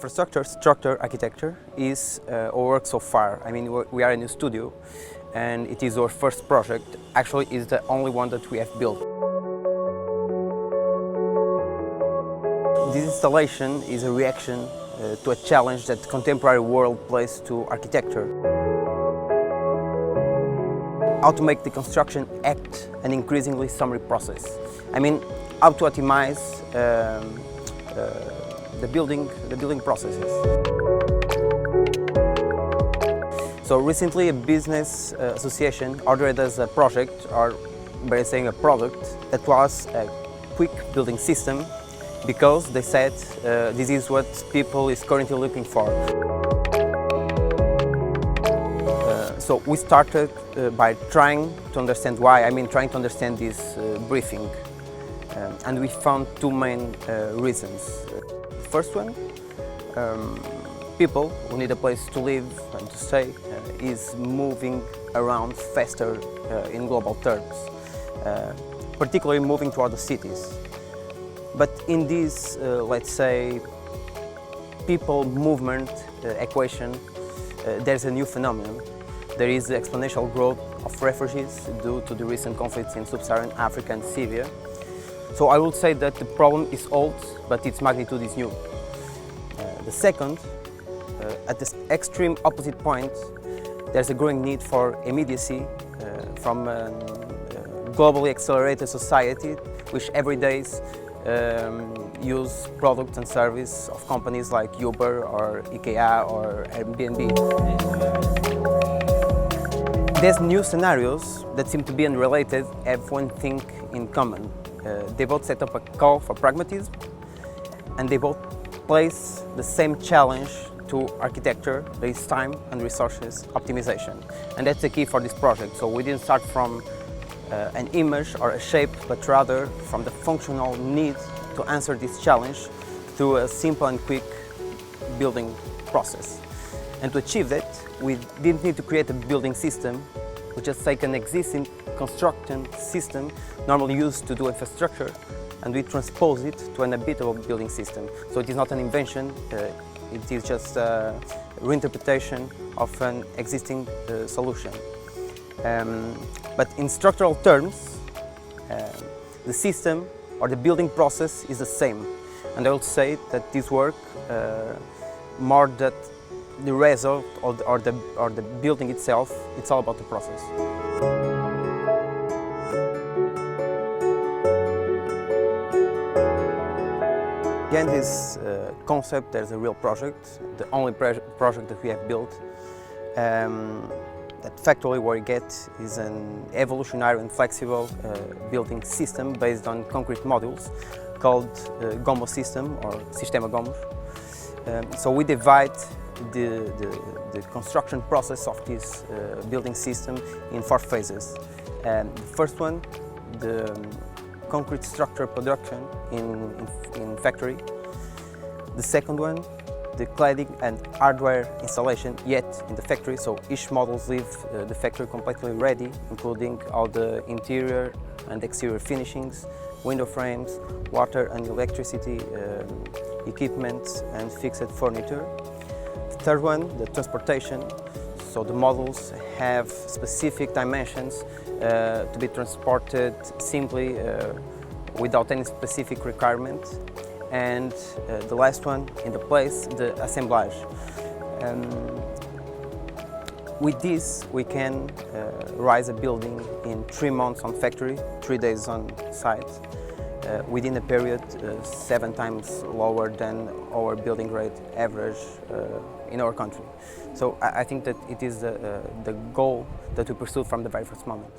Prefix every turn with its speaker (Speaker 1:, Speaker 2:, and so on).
Speaker 1: infrastructure structure architecture is our work so far. I mean, we are a new studio and it is our first project. Actually, it's the only one that we have built. This installation is a reaction to a challenge that the contemporary world placed to architecture. How to make the construction act an increasingly summary process. I mean, how to optimize the building processes. So recently a business association ordered us a project, or better saying a product, that was a quick building system, because they said this is what people is currently looking for. So we started by trying to understand why, trying to understand this briefing. And we found two main reasons. The first one, people who need a place to live and to stay is moving around faster in global terms, particularly moving toward the cities. But in this, let's say, people movement equation, there's a new phenomenon. There is the exponential growth of refugees due to the recent conflicts in sub-Saharan Africa and Syria. So I would say that the problem is old, but its magnitude is new. The second, at this extreme opposite point, there's a growing need for immediacy from a globally accelerated society, which every day use products and services of companies like Uber or IKEA or Airbnb. These new scenarios that seem to be unrelated have one thing in common. They both set up a call for pragmatism, and they both place the same challenge to architecture, that is time and resources optimization. And that's the key for this project. So we didn't start from an image or a shape, but rather from the functional need to answer this challenge through a simple and quick building process. And to achieve that, we didn't need to create a building system. We just take an existing construction system normally used to do infrastructure, and we transpose it to an habitable building system. So it is not an invention, it is just a reinterpretation of an existing solution. But in structural terms, the system or the building process is the same. And I will say that this work, more than the result or the building itself, it's all about the process. Behind this concept, there's a real project, the only project that we have built. That factually what you get is an evolutionary and flexible building system based on concrete modules called Gomos system or Sistema Gomos. So we divide the construction process of this building system in 4 phases. The first one, the concrete structure production in factory. The second one, the cladding and hardware installation yet in the factory, so each models leave the factory completely ready, including all the interior and exterior finishings, window frames, water and electricity equipment and fixed furniture. The third one, the transportation, so the models have specific dimensions to be transported simply without any specific requirement. And the last one in the place, the assemblage. With this, we can rise a building in 3 months on factory, 3 days on site, within a period 7 times lower than our building rate average in our country. So I think that it is the goal that we pursued from the very first moment.